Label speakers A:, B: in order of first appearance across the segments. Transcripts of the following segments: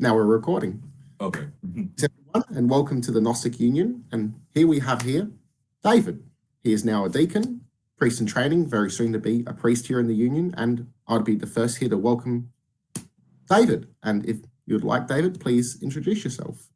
A: Now we're recording.
B: Okay.
A: Everyone, and welcome to the Gnostic Union. And we have David. He is now a deacon, priest in training, very soon to be a priest here in the Union. And I'd be the first here to welcome David. And if you'd like, David, please introduce yourself.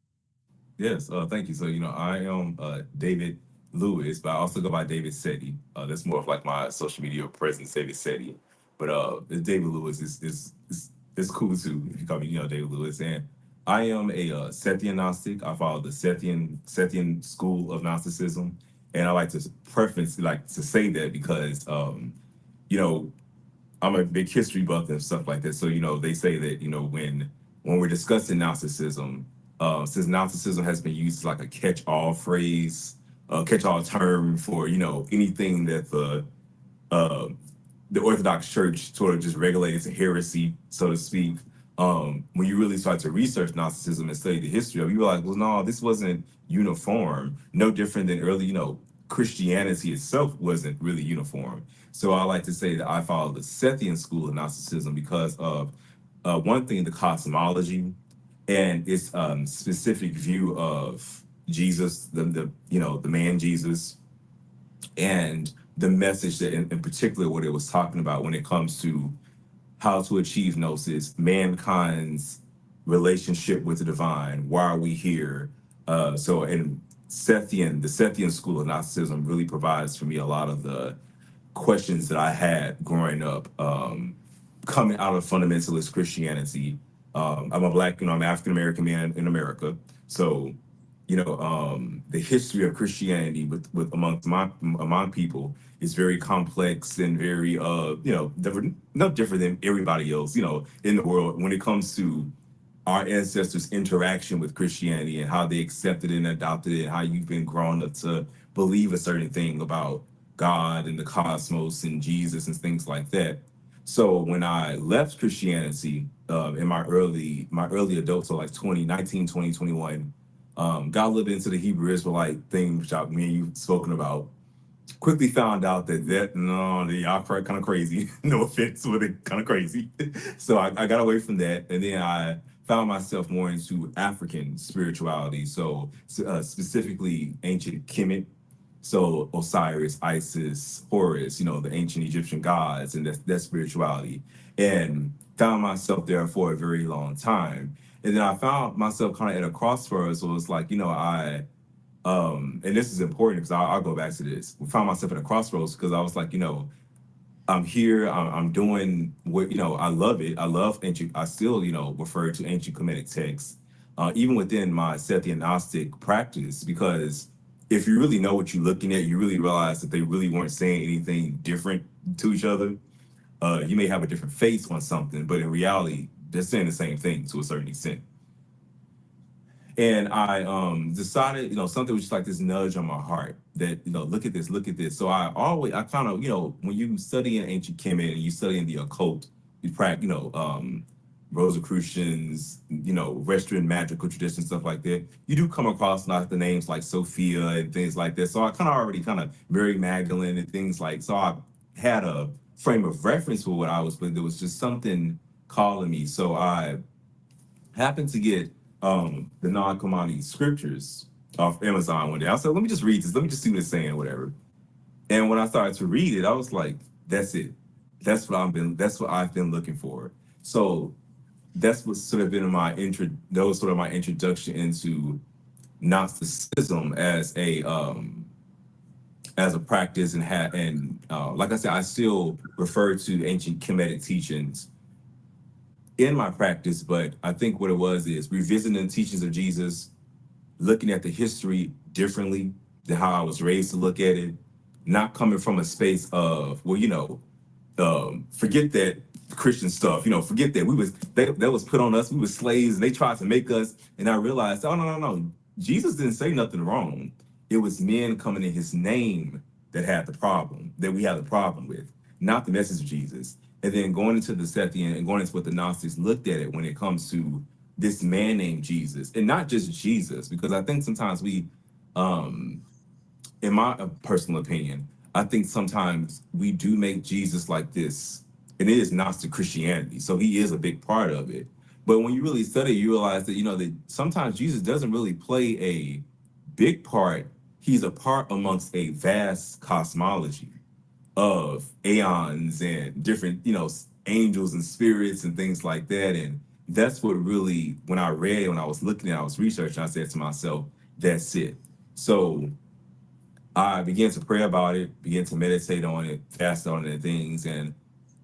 B: Yes, thank you. So, I am David Lewis, but I also go by David Seti. That's more of like my social media presence, David Seti. But David Lewis is cool too if you call me, David Lewis. And I am a Sethian Gnostic. I follow the Sethian school of Gnosticism, and I like to preference like to say that because you know I'm a big history buff and stuff like that. So, they say that, when we're discussing Gnosticism, since Gnosticism has been used as like a catch-all phrase, catch-all term for, anything that uh, the Orthodox Church sort of just regulates a heresy, so to speak. When you really start to research Gnosticism and study the history of it, you're like, well, no, this wasn't uniform. No different than early, Christianity itself wasn't really uniform. So I like to say that I follow the Sethian school of Gnosticism because of one thing, the cosmology and its specific view of Jesus, the man Jesus, and the message that in particular what it was talking about when it comes to how to achieve gnosis, mankind's relationship with the divine. Why are we here? So in the Sethian school of Gnosticism really provides for me a lot of the questions that I had growing up, coming out of fundamentalist Christianity. I'm a black, I'm African American man in America. So, the history of Christianity with among people is very complex and very different, not different than everybody else, in the world when it comes to our ancestors' interaction with Christianity and how they accepted it and adopted it, and how you've been grown up to believe a certain thing about God and the cosmos and Jesus and things like that. So when I left Christianity in my early adult, so like 2019, 2021, got a little bit into the Hebrew Israelite thing, which me and you spoken about. Quickly found out that no, they are kind of crazy. No offense, but they kind of crazy. So I got away from that, and then I found myself more into African spirituality. So specifically ancient Kemet, so Osiris, Isis, Horus, the ancient Egyptian gods, and that spirituality, and found myself there for a very long time. And then I found myself kind of at a crossroads. So it's like, and this is important because I'll go back to this. I found myself at a crossroads because I was like, I'm here. I'm doing what, I love it. I love ancient. I still, refer to ancient Kemetic texts, even within my Sethian Gnostic practice, because if you really know what you're looking at, you really realize that they really weren't saying anything different to each other. You may have a different face on something, but in reality, they're saying the same thing to a certain extent. And I decided, something was just like this nudge on my heart that, look at this, look at this. So I kind of, when you study in ancient Kemet and you study in the occult, you practice, Rosicrucians, Western magical traditions, stuff like that. You do come across like the names like Sophia and things like that. So I kind of already kind of Mary Magdalene and things like, so I had a frame of reference for what I was, but there was just something calling me. So I happened to get the non Qumani scriptures off Amazon one day. I said, let me just read this. Let me just see what it's saying, whatever. And when I started to read it, I was like, that's it. That's what I've been looking for. So that's what's sort of been that was sort of my introduction into Gnosticism as a practice, and like I said, I still refer to ancient Kemetic teachings in my practice, but I think what it was is revisiting the teachings of Jesus, looking at the history differently than how I was raised to look at it, not coming from a space of, well, forget that Christian stuff, forget that that was put on us, we were slaves and they tried to make us. And I realized, oh, no. Jesus didn't say nothing wrong. It was men coming in his name that we had the problem with, not the message of Jesus. And then going into the Sethian and going into what the Gnostics looked at it when it comes to this man named Jesus, and not just Jesus, because I think sometimes um, in my personal opinion, I think sometimes we do make Jesus like this, and it is Gnostic Christianity, so he is a big part of it. But when you really study, you realize that, that sometimes Jesus doesn't really play a big part. He's a part amongst a vast cosmology of aeons and different, angels and spirits and things like that. And that's what really, when I was looking at, I was researching, I said to myself, that's it. So I began to pray about it, began to meditate on it, fast on it and things. And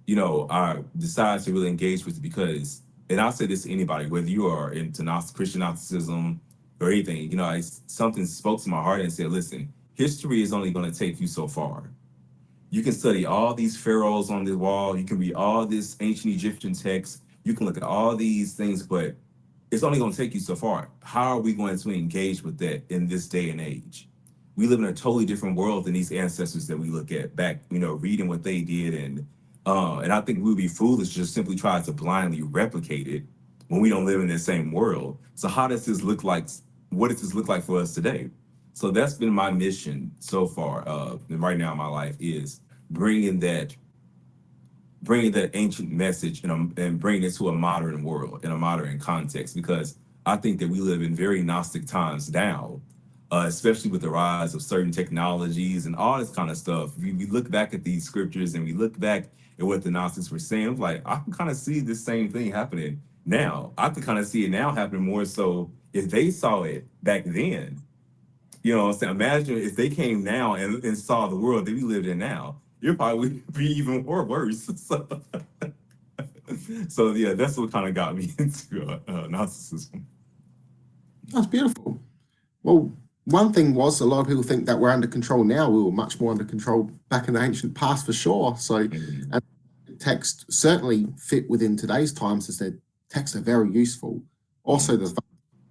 B: I decided to really engage with it because, and I'll say this to anybody, whether you are into Christian Gnosticism or anything, something spoke to my heart and said, listen, history is only going to take you so far. You can study all these pharaohs on the wall. You can read all this ancient Egyptian text. You can look at all these things, but it's only going to take you so far. How are we going to engage with that in this day and age? We live in a totally different world than these ancestors that we look at back, reading what they did. And I think we would be foolish to just simply try to blindly replicate it when we don't live in the same world. So how does this look like? What does this look like for us today? So that's been my mission so far. And right now in my life is bringing that bringing that ancient message and bringing it to a modern world in a modern context, because I think that we live in very Gnostic times now, especially with the rise of certain technologies and all this kind of stuff. We look back at these scriptures and we look back at what the Gnostics were saying. Like, I can kind of see this same thing happening now. I can kind of see it now happening more so if they saw it back then. You know what I'm saying? Imagine if they came now and saw the world that we lived in now. It probably would be even more worse. So yeah, that's what kind of got me into Gnosticism.
A: That's beautiful. Well, one thing was a lot of people think that we're under control now. We were much more under control back in the ancient past for sure. So,
B: Mhm.
A: and text certainly fit within today's times as their texts are very useful. Also,
B: Mhm.
A: the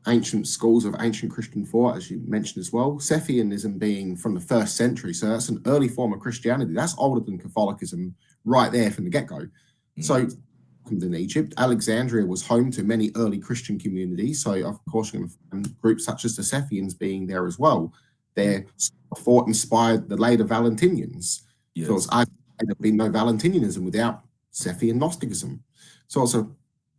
A: ancient schools of ancient Christian thought, as you mentioned as well, Sethianism being from the 1st century. So that's an early form of Christianity. That's older than Catholicism right there from the get-go. So
B: Mhm.
A: in Egypt, Alexandria was home to many early Christian communities. So, of course, you're going to find groups such as the Sethians being there as well.
B: Mhm.
A: Their thought inspired the later Valentinians. So, it's
B: Yes.
A: argued there'd be no Valentinianism without Sethian Gnosticism. So, it's a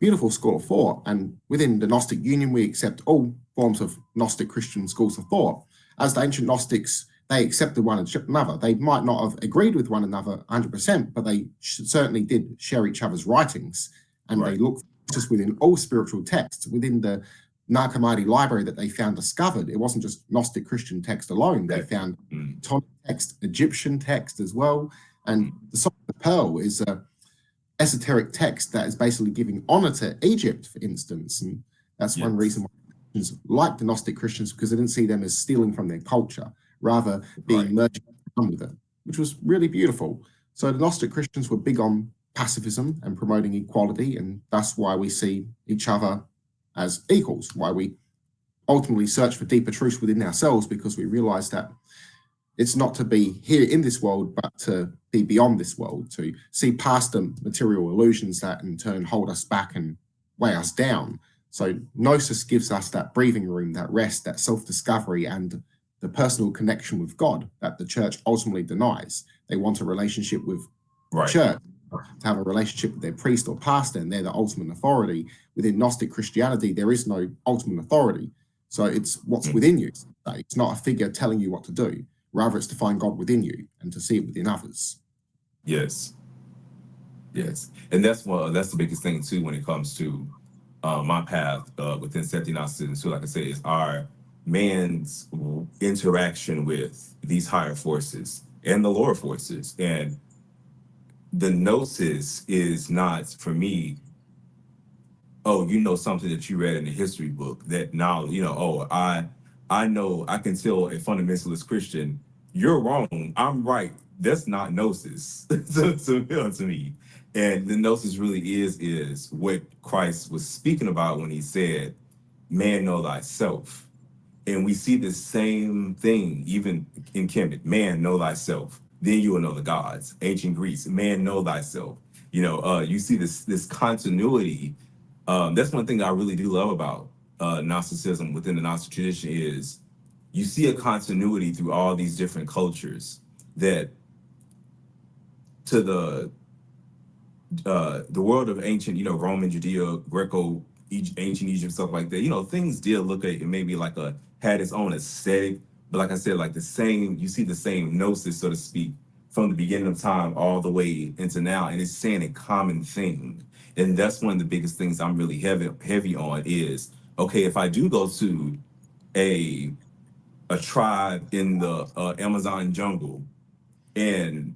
A: beautiful school of thought. And within the Gnostic Union, we accept all forms of Gnostic Christian schools of thought. As the ancient Gnostics, they accepted one another. They might not have agreed with one another 100%, but they certainly did share each other's writings. And they
B: Right.
A: looked just within all spiritual texts, within the Nag Hammadi library that they found discovered. It wasn't just Gnostic Christian text alone. They
B: Exactly.
A: found
B: Mhm.
A: Ptolemaic text, Egyptian text as well. And
B: Mhm.
A: the Song of the Pearl is a esoteric text that is basically giving honor to Egypt, for instance. And that's one
B: Yes.
A: reason why Christians like the Gnostic Christians, because they didn't see them as stealing from their culture, rather being
B: Right.
A: merged with it, which was really beautiful. So the Gnostic Christians were big on pacifism and promoting equality, and that's why we see each other as equals, why we ultimately search for deeper truths within ourselves, because we realize that it's not to be here in this world, but to be beyond this world, to see past the material illusions that in turn hold us back and weigh us down. So Gnosis gives us that breathing room, that rest, that self-discovery, and the personal connection with God that the church ultimately denies. They want a relationship with the
B: Right.
A: church, to have a relationship with their priest or pastor, and they're the ultimate authority. Within Gnostic Christianity, there is no ultimate authority. So it's what's
B: Mhm.
A: within you. It's not a figure telling you what to do. Rather, it's to find God within you and to see it within others.
B: Yes. Yes. And that's the biggest thing too when it comes to my path within Sethian Gnosticism. So, like I said, is our man's interaction with these higher forces and the lower forces. And the gnosis is not for me, oh, something that you read in a history book, that knowledge, oh, I know, I can tell a fundamentalist Christian, you're wrong, I'm right. That's not gnosis to me. And the gnosis really is what Christ was speaking about when he said, man, know thyself. And we see the same thing even in Kemet. Man, know thyself. Then you will know the gods. Ancient Greece, man, know thyself. You see this continuity. That's one thing I really do love about Gnosticism within the Gnostic tradition is you see a continuity through all these different cultures that to the world of ancient, Roman, Judeo, Greco ancient Egypt, stuff like that. You know, things did look at it maybe like had its own aesthetic, but like I said, like you see the same gnosis, so to speak, from the beginning of time all the way into now, and it's saying a common thing. And that's one of the biggest things I'm really heavy on is, okay, if I do go to a tribe in the Amazon jungle, and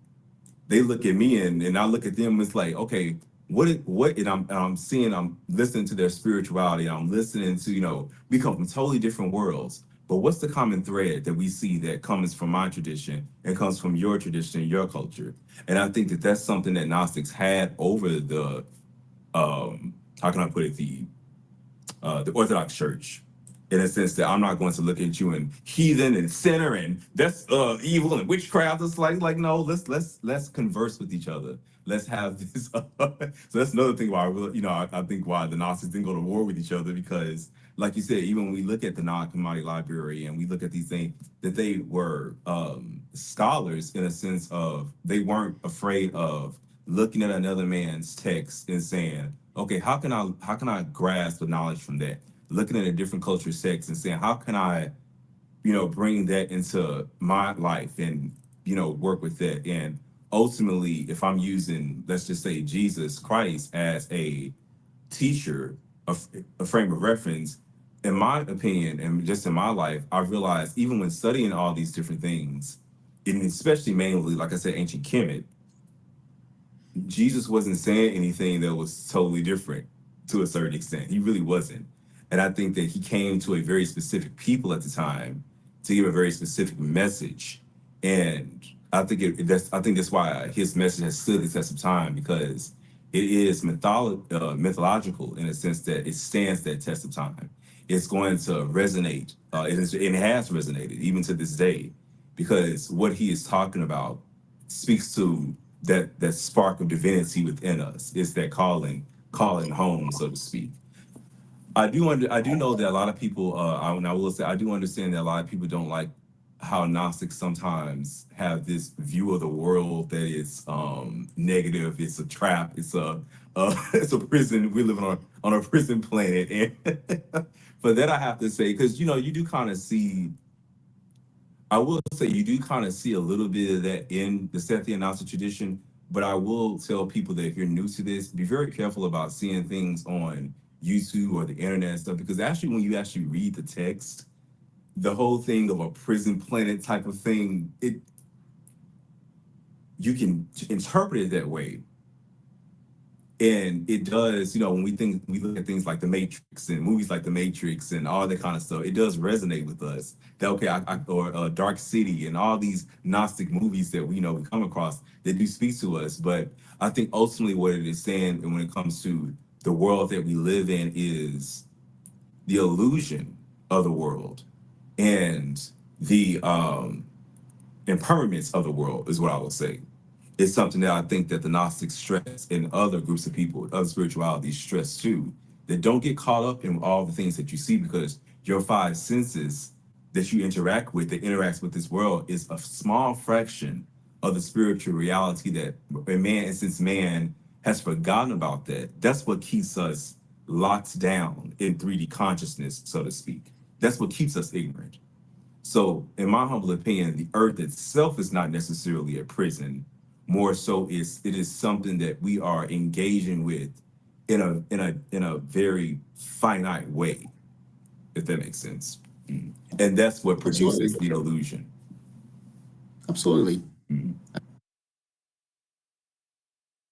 B: they look at me and I look at them. It's like, okay, and I'm seeing, I'm listening to their spirituality. I'm listening to, we come from totally different worlds. But what's the common thread that we see that comes from my tradition and comes from your tradition and your culture? And I think that that's something that Gnostics had over the, how can I put it, the Orthodox Church, in a sense that I'm not going to look at you and heathen and sinner and that's evil and witchcraft. It's like no, let's converse with each other. Let's have this. So that's another thing why I think why the Gnostics didn't go to war with each other, because like you said, even when we look at the non-commodity library and we look at these things, that they were scholars in a sense of they weren't afraid of looking at another man's text and saying, okay, how can I grasp the knowledge from that? Looking at a different culture sects and saying, how can I, bring that into my life and, work with that? And ultimately, if I'm using, let's just say Jesus Christ as a teacher, a frame of reference, in my opinion, and just in my life, I've realized even when studying all these different things, and especially mainly, like I said, ancient Kemet, Jesus wasn't saying anything that was totally different to a certain extent. He really wasn't. And I think that he came to a very specific people at the time to give a very specific message. And I think that's why his message has stood the test of time, because it is mythological in a sense that it stands that test of time. It's going to resonate. It has resonated even to this day, because what he is talking about speaks to that spark of divinity within us. It's that calling home, so to speak. I do know that a lot of people, and I will say, I do understand that a lot of people don't like how Gnostics sometimes have this view of the world that is negative. It's a trap. It's a prison. We're living on a prison planet, and for that I have to say, because you do kind of see, I will say you do kind of see a little bit of that in the Sethian Gnostic tradition, but I will tell people that if you're new to this, be very careful about seeing things on YouTube or the internet and stuff, because actually when you actually read the text, the whole thing of a prison planet type of thing, you can interpret it that way. And it does, when we look at things like The Matrix and movies like The Matrix and all that kind of stuff, it does resonate with us. That okay, or Dark City and all these Gnostic movies that we come across that do speak to us. But I think ultimately what it is saying, and when it comes to the world that we live in, is the illusion of the world and the impermanence of the world is what I will say. It's something that I think that the Gnostics stress and other groups of people, other spiritualities stress too. That don't get caught up in all the things that you see, because your five senses that you interact with, that interacts with this world, is a small fraction of the spiritual reality that and since man has forgotten about that, that's what keeps us locked down in 3D consciousness, so to speak. That's what keeps us ignorant. So, in my humble opinion, the earth itself is not necessarily a prison. More so, it is something that we are engaging with in a very finite way, if that makes sense. And that's what produces
A: Absolutely.
B: the illusion.
A: Absolutely.